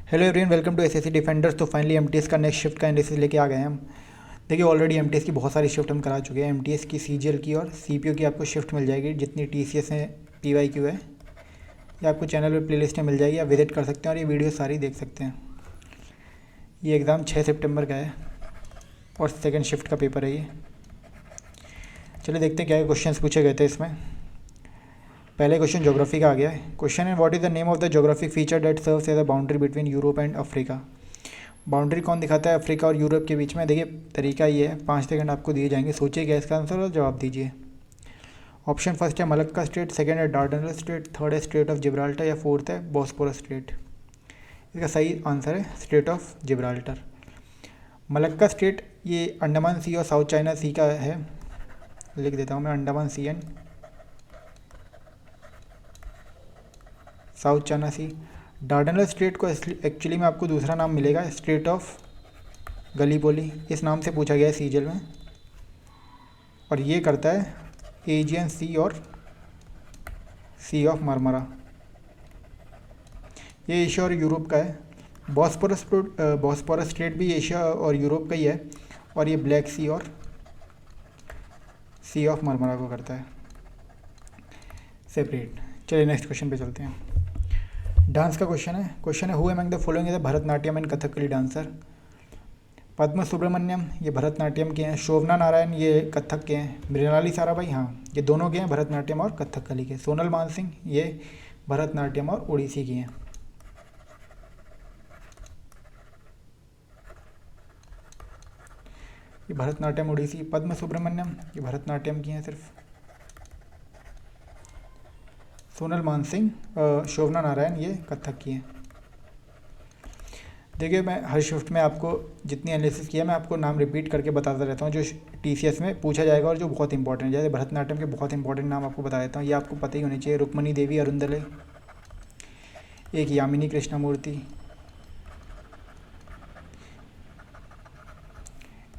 Hello everyone, welcome to SSC defenders. तो finally MTS का next shift का analysis लेके आ गए हैं हम। देखिए ऑलरेडी एमटीएस की बहुत सारी शिफ्ट हम करा चुके हैं। एमटीएस की सीजीएल की और सीपीओ की आपको शिफ्ट मिल जाएगी। जितनी टीसीएस है, पीवाईक्यू है, ये आपको चैनल पर प्लेलिस्ट में मिल जाएगी। आप विजिट कर सकते हैं और ये वीडियो सारी देख सकते हैं। ये एग्ज़ाम 6 सितंबर का है और सेकेंड शिफ्ट का पेपर है ये। चलिए देखते हैं क्या क्वेश्चन पूछे गए थे इसमें। पहले क्वेश्चन ज्योग्राफी का आ गया है। क्वेश्चन है, what is the name of the geographic feature that serves as a boundary between Europe and Africa. Boundary कौन दिखाता है अफ्रीका और यूरोप के बीच में। देखिए तरीका ये है, 5 सेकंड आपको दिए जाएंगे, सोचिए क्या इसका आंसर और जवाब दीजिए। ऑप्शन फर्स्ट है मलक्का स्ट्रेट, सेकंड है डार्डनल स्ट्रेट, थर्ड है स्ट्रेट ऑफ जिब्राल्टर या फोर्थ है बॉस्पोरस स्ट्रेट। इसका सही आंसर है straight of Gibraltar. Malacca strait ये अंडमान सी और साउथ चाइना सी का है। लिख देता हूँ मैं, Andaman sea and south China sea. Dardanelles strait को एक्चुअली में आपको दूसरा नाम मिलेगा, स्ट्रेट ऑफ गलीपोली, इस नाम से पूछा गया है सीजल में। और ये करता है एजियन सी और सी ऑफ मार्मरा। ये एशिया और यूरोप का है। बॉस्पोरस स्ट्रेट भी एशिया और यूरोप का ही है। और ये ब्लैक सी और सी ऑफ मार्मरा को करता है सेपरेट। चलिए नेक्स्ट क्वेश्चन पे चलते हैं। डांस का क्वेश्चन है who among the following is the Bharatanatyam and Kathakali dancer. Padma Subrahmanyam ये भरतनाट्यम के हैं, शोभना नारायण ये कथक के हैं, मृणाली साराभाई हाँ ये दोनों के हैं भरतनाट्यम और कथकली के, सोनल मानसिंह ये भरतनाट्यम और ओडिसी की हैं। ये भरतनाट्यम ओडिसी। पद्म सुब्रमण्यम ये भरतनाट्यम की हैं सिर्फ। सोनल मानसिंह शोभना नारायण ये कथक की हैं। देखिए मैं हर शिफ्ट में आपको जितनी एनालिसिस किया मैं आपको नाम रिपीट करके बताता रहता हूँ जो टीसीएस में पूछा जाएगा और जो बहुत इंपॉर्टेंट है। जैसे भरतनाट्यम के बहुत इंपॉर्टेंट नाम आपको बता देता हूँ, ये आपको पता ही होनी चाहिए। रुक्मणी देवी अरुंदले, एक यामिनी कृष्णमूर्ति,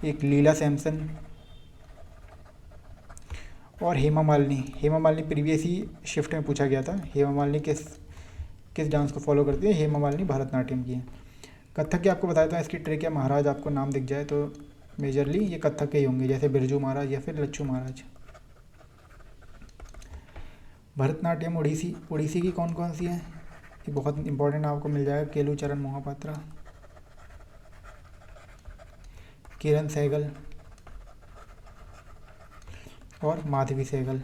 एक लीला सैमसन और हेमा मालिनी। हेमा मालिनी प्रीवियस ही शिफ्ट में पूछा गया था। हेमा मालिनी किस डांस को फॉलो करती है। हेमा मालिनी भरतनाट्यम की है। कथक के आपको बताया था, इसकी ट्रिक है महाराज आपको नाम दिख जाए तो मेजरली ये कथक के ही होंगे, जैसे बिरजू महाराज या फिर लच्छू महाराज। भरतनाट्यम ओडिसी की कौन कौन सी है, ये बहुत इंपॉर्टेंट आपको मिल जाएगा। केलू चरण मोहापात्रा, किरण सहगल और माधवी सहगल,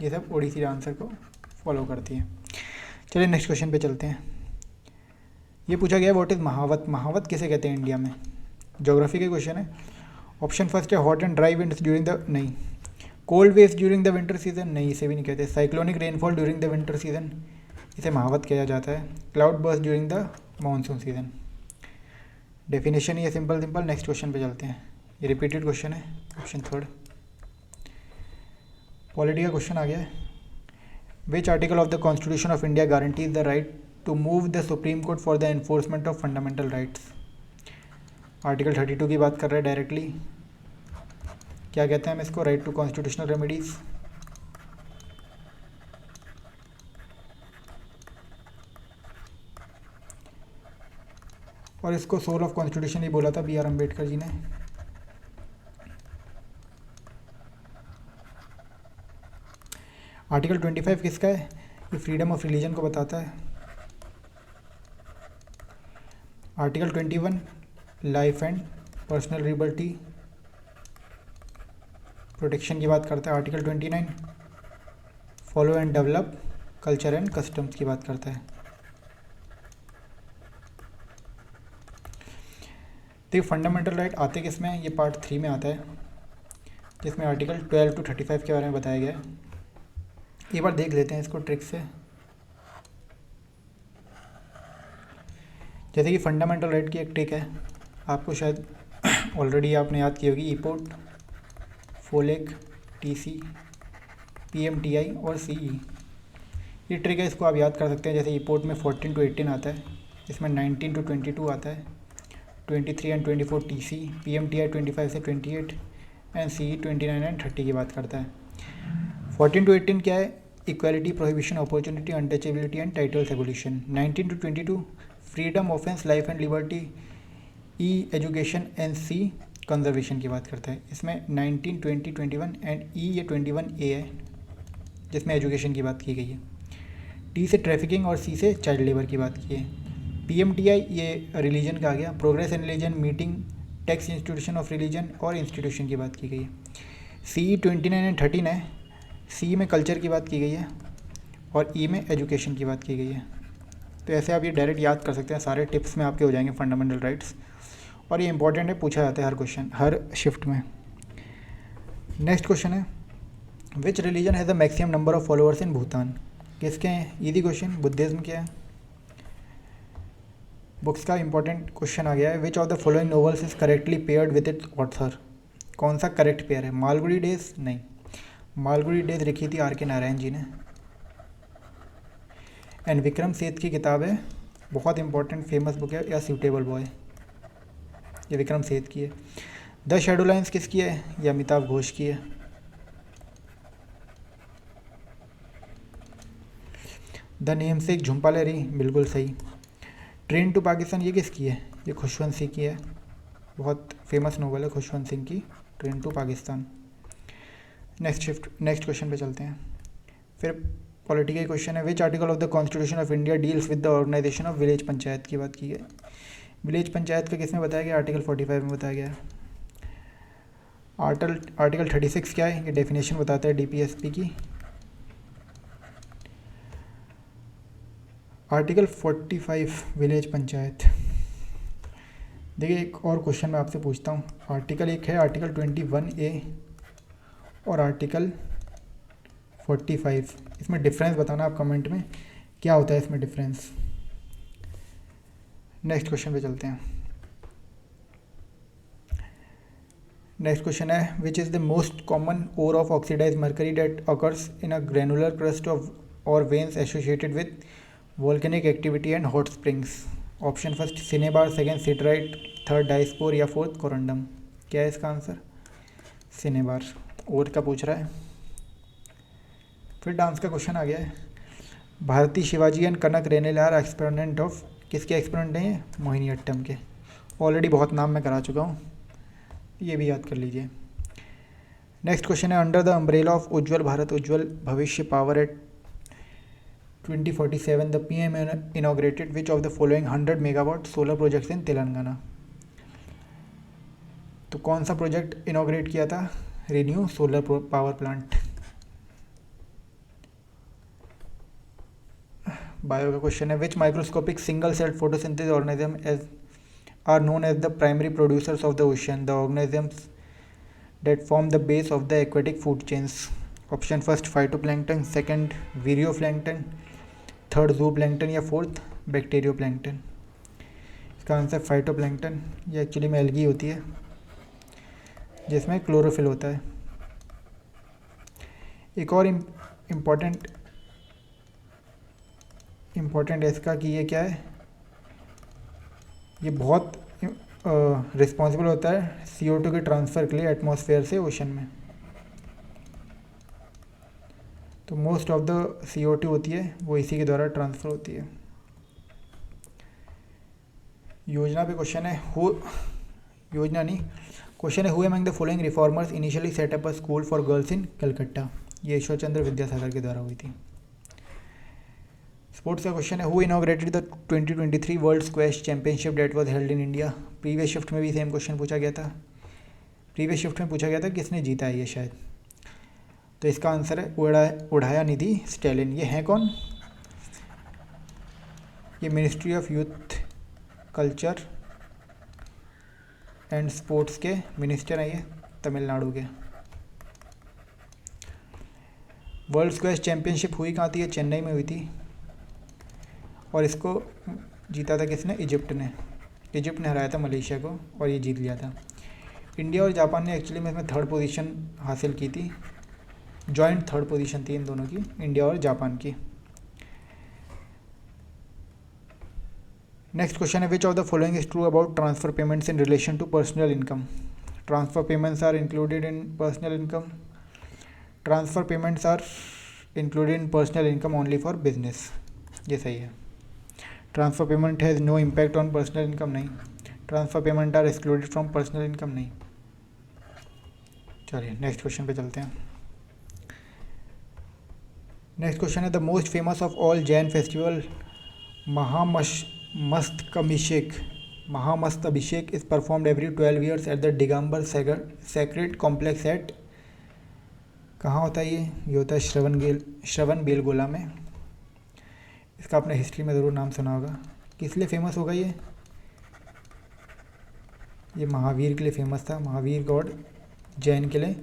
ये सब ओडिसी डांसर को फॉलो करती है। चलिए नेक्स्ट क्वेश्चन पे चलते हैं। ये पूछा गया व्हाट इज़ महावत। महावत किसे कहते हैं इंडिया में। ज्योग्राफी के क्वेश्चन है। ऑप्शन फर्स्ट है hot and dry winds during the, नहीं। Cold waves during the winter season, नहीं इसे भी नहीं कहते। Cyclonic rainfall during the winter season, इसे महावत कहा जाता है। Cloud burst during the monsoon season. Definition ही है सिंपल। नेक्स्ट क्वेश्चन पे चलते हैं। ये रिपीटेड क्वेश्चन है, ऑप्शन थर्ड। पॉलिटी का क्वेश्चन आ गया है। Which article of the constitution of India guarantees the right to move the Supreme Court for the enforcement of fundamental rights. Article 32 की बात कर रहे हैं डायरेक्टली। क्या कहते हैं हम इसको, राइट टू कॉन्स्टिट्यूशनल रेमेडीज। और इसको सोल ऑफ कॉन्स्टिट्यूशन ही बोला था बी आर अम्बेडकर जी ने। आर्टिकल 25 किसका है, ये फ्रीडम ऑफ रिलीजन को बताता है। Article 21 life and personal liberty protection की बात करता है। Article 29 follow and develop culture and customs की बात करता है। देखिए फंडामेंटल राइट आते किस में है, ये पार्ट 3 में आता है, जिसमें आर्टिकल 12 to 35 के बारे में बताया गया है। एक बार देख लेते हैं इसको ट्रिक से। जैसे कि फंडामेंटल राइट की एक ट्रिक है, आपको शायद ऑलरेडी आपने याद की होगी। ईपोट, फोलेक, टीसी, पीएमटीआई और सीई, ये ट्रिक है, इसको आप याद कर सकते हैं। जैसे ईपोट में 14 to 18 आता है, इसमें 19 to 22 आता है, 23 and 24 टीसी, पीएमटीआई 25 से 28 एंड सीई 29 and 30 की बात करता है। 14 to 18 क्या है, equality, prohibition, opportunity, untouchability and titles abolition. 19 to 22 freedom, offence, life and liberty, ई एजुकेशन एंड सी कंजर्वेशन की बात करता है। इसमें 19, 20, 21 एंड ई ये 21A है जिसमें एजुकेशन की बात की गई है। टी से ट्रैफिकिंग और सी से चाइल्ड लेबर की बात की है। PMTI ये रिलीजन का आ गया। Progress in religion, meeting, text institution of religion और इंस्टीट्यूशन की बात की गई है। CE 29 एंड 13 है। सी में कल्चर की बात की गई है और ई में एजुकेशन की बात की गई है। तो ऐसे आप ये डायरेक्ट याद कर सकते हैं, सारे टिप्स में आपके हो जाएंगे फंडामेंटल राइट्स, और ये इंपॉर्टेंट है, पूछा जाता है हर क्वेश्चन हर शिफ्ट में। नेक्स्ट क्वेश्चन है which religion has the maximum number of followers in Bhutan. किसके हैं? इजी क्वेश्चन, बुद्धिज्म के हैं। बुक्स का इंपॉर्टेंट क्वेश्चन आ गया है which of the following novels is correctly paired with its author. कौन सा करेक्ट पेयर है? मालगुडी डेज नहीं, मालगुडी डेज लिखी थी R.K. नारायण जी ने। एंड विक्रम सेठ की किताब है, बहुत इंपॉर्टेंट फेमस बुक है, या सूटेबल बॉय, ये विक्रम सेठ की है। द शैडो लाइन्स किसकी है? ये अमिताभ घोष की है। द नेमसेक झुम्पा लहरी, बिल्कुल सही। ट्रेन टू पाकिस्तान ये किसकी है? ये खुशवंत सिंह की है, बहुत फेमस नोवेल है खुशवंत सिंह की train to Pakistan. Next question पे चलते हैं। फिर पॉलिटिकल क्वेश्चन है which article of the constitution of India deals with the organisation of village panchayat की बात की है। विलेज पंचायत का किस में बताया गया? आर्टिकल 45 में बताया गया है। आर्टिकल 36 क्या है? ये डेफिनेशन बताता है DPSP की। Article 45 village panchayat. देखिए एक और क्वेश्चन मैं आपसे पूछता हूँ। आर्टिकल एक है आर्टिकल 21A और आर्टिकल 45, इसमें डिफरेंस बताना आप कमेंट में, क्या होता है इसमें डिफरेंस। नेक्स्ट क्वेश्चन पे चलते हैं। नेक्स्ट क्वेश्चन है which is the most common ore of oxidise mercury that occurs in a granular crust of और veins associated with volcanic activity and hot springs. Option first cinnabar, second citrite, third diaspore या fourth corundum. क्या है इसका answer? Cinnabar. और का पूछ रहा है। फिर डांस का क्वेश्चन आ गया है। भारती शिवाजी एंड कनक रेनेलार एक्सपेरिमेंट ऑफ, किसके एक्सपेरिमेंट हैं ये? मोहिनीअट्टम के। ऑलरेडी बहुत नाम मैं करा चुका हूँ, ये भी याद कर लीजिए। नेक्स्ट क्वेश्चन है under the umbrella of Ujjwal Bharat Ujjwal Bhavishya power at 2047 the PM inaugurated which of the following 100 megawatt solar projects in Telangana. तो कौन सा प्रोजेक्ट इनॉग्रेट किया था? Renew solar power plant. Bio का क्वेश्चन है which microscopic single celled photosynthesis organism as are known as the primary producers of the ocean. The organisms that form the base of the aquatic food chains. Option first phytoplankton, second vireoplankton, third zooplankton या fourth बैक्टीरियोप्लैंक्टन। इसका answer phytoplankton. ये actually में algae होती है जिसमें chlorophyll होता है। एक और इम्पॉर्टेंट है इसका कि ये क्या है, ये बहुत रिस्पॉन्सिबल होता है CO2 के ट्रांसफ़र के लिए एटमॉस्फेयर से ओशन में। तो मोस्ट ऑफ द CO2 होती है वो इसी के द्वारा ट्रांसफ़र होती है। योजना पे क्वेश्चन है क्वेश्चन है who among the following reformers initially set up a school for girls in Calcutta. ये ईश्वर चंद्र विद्यासागर के द्वारा हुई थी। स्पोर्ट्स का क्वेश्चन है who inaugurated the 2023 world squash championship that was held in India. Previous shift में भी सेम क्वेश्चन पूछा गया था। प्रीवियस शिफ्ट में पूछा गया था किसने जीता है ये शायद। तो इसका आंसर है उड़ाया निधि स्टैलिन। ये हैं कौन? ये ministry of youth culture and sports के मिनिस्टर हैं, ये तमिलनाडु के। वर्ल्ड स्क्वैश चैंपियनशिप हुई कहाँ थी? ये चेन्नई में हुई थी और इसको जीता था किसने? इजिप्ट ने हराया था मलेशिया को और ये जीत लिया था। इंडिया और जापान ने एक्चुअली में इसमें थर्ड पोजीशन हासिल की थी, जॉइंट थर्ड पोजीशन थी इन दोनों की, इंडिया और जापान की। नेक्स्ट क्वेश्चन है which of the following is true about transfer payments in relation to personal income. Transfer payments are included in personal income. Transfer payments are included in personal income only for business. ये सही है। Transfer payment has no impact on personal income, नहीं। Transfer payment are excluded from personal income, नहीं। चलिए next question पे चलते हैं। Next question है the most famous of all Jain festival Mahamastakabhisheka is performed every 12 years at the Digambar sacred complex at, कहाँ होता है ये होता है श्रवण बेलगोला में। इसका आपने हिस्ट्री में ज़रूर नाम सुना होगा। किस लिए फेमस होगा ये महावीर के लिए फेमस था, महावीर गॉड जैन के लिए।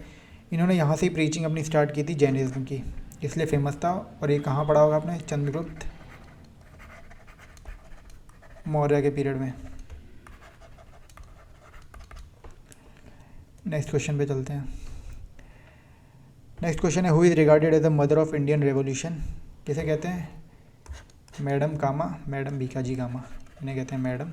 इन्होंने यहाँ से ही प्रीचिंग अपनी स्टार्ट की थी जैनिज़्म की, इसलिए फेमस था। और ये कहाँ पढ़ा होगा आपने, चंद्रगुप्त मौर्य के पीरियड में। नेक्स्ट क्वेश्चन पे चलते हैं। नेक्स्ट क्वेश्चन है who is regarded as the mother of Indian revolution, किसे कहते हैं, मैडम कामा, मैडम भीकाजी कामा, इन्हें कहते हैं मैडम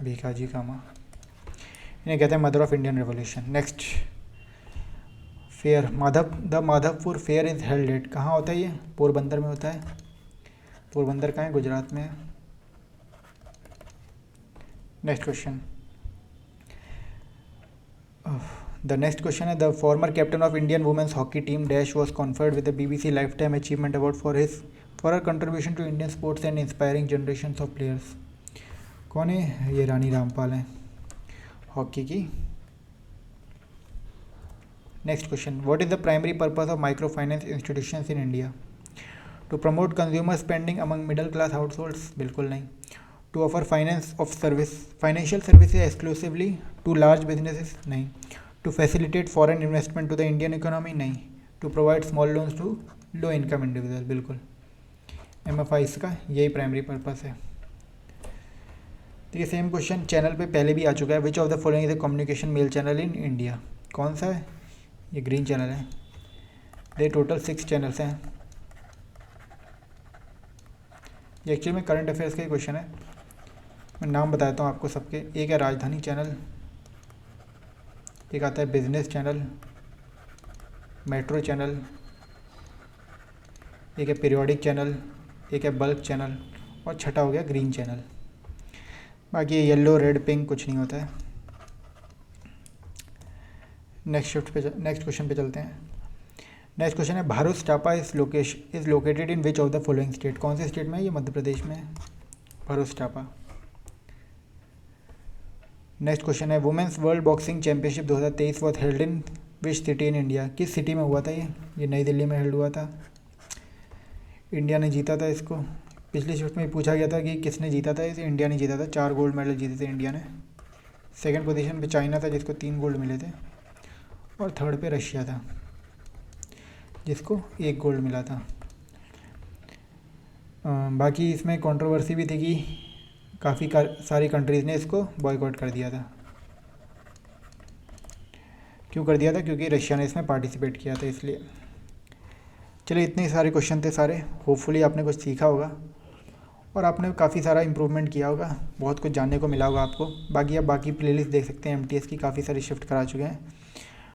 भीकाजी कामा, इन्हें कहते हैं mother of Indian revolution. Next fair the Madhavpur fair is held at, कहाँ होता है ये, पोरबंदर में होता है। पोरबंदर कहाँ है, गुजरात में है। Next question the next question है the former captain of Indian women's hockey team dash was conferred with the BBC lifetime achievement award for her contribution to Indian sports and inspiring generation of players. कौन है ये, रानी रामपाल हैं hockey की। Next question what is the primary purpose of microfinance institutions in India, to promote consumer spending among middle class households, बिल्कुल नहीं। To offer financial services exclusively to large businesses, नहीं। To facilitate foreign investment to the Indian economy, नहीं। To provide small loans to low income individual, बिल्कुल। MFI इसका यही primary purpose है। तो ये सेम क्वेश्चन चैनल पे पहले भी आ चुका है। Which of the following is the communication mail channel in India, कौन सा है, ये ग्रीन चैनल है। ये टोटल 6 चैनल्स हैं। ये एक्चुअली में करंट अफेयर्स का ही क्वेश्चन है, मैं नाम बताता हूँ आपको सबके। एक है राजधानी चैनल, एक आता है बिजनेस चैनल, मेट्रो चैनल, एक है पीरियोडिक चैनल, एक है बल्क चैनल, और छठा हो गया ग्रीन चैनल। बाकी येलो रेड पिंक कुछ नहीं होता है। नेक्स्ट क्वेश्चन पे चलते हैं। नेक्स्ट क्वेश्चन है भारूच टापा is located in which of the following state, कौन से स्टेट में है, ये मध्य प्रदेश में है भारूच टापा। नेक्स्ट क्वेश्चन है women's world boxing championship 2023 was held in which city in India, किस सिटी में हुआ था ये नई दिल्ली में हेल्ड हुआ था। इंडिया ने जीता था इसको। पिछले शिफ्ट में पूछा गया था कि किसने जीता था, इसे इंडिया ने जीता था। 4 गोल्ड मेडल जीते थे इंडिया ने। सेकंड पोजीशन पे चाइना था जिसको 3 गोल्ड मिले थे, और थर्ड पे रशिया था जिसको 1 गोल्ड मिला था। बाकी इसमें कंट्रोवर्सी भी थी कि काफ़ी सारी कंट्रीज़ ने इसको बॉयकॉट कर दिया था। क्यों कर दिया था, क्योंकि रशिया ने इसमें पार्टिसिपेट किया था, इसलिए। चलिए इतने सारे क्वेश्चन थे सारे। होपफुली आपने कुछ सीखा होगा और आपने काफ़ी सारा इम्प्रूवमेंट किया होगा, बहुत कुछ जानने को मिला होगा आपको। बाकी आप बाकी प्लेलिस्ट देख सकते हैं, MTS की काफ़ी सारी शिफ्ट करा चुके हैं।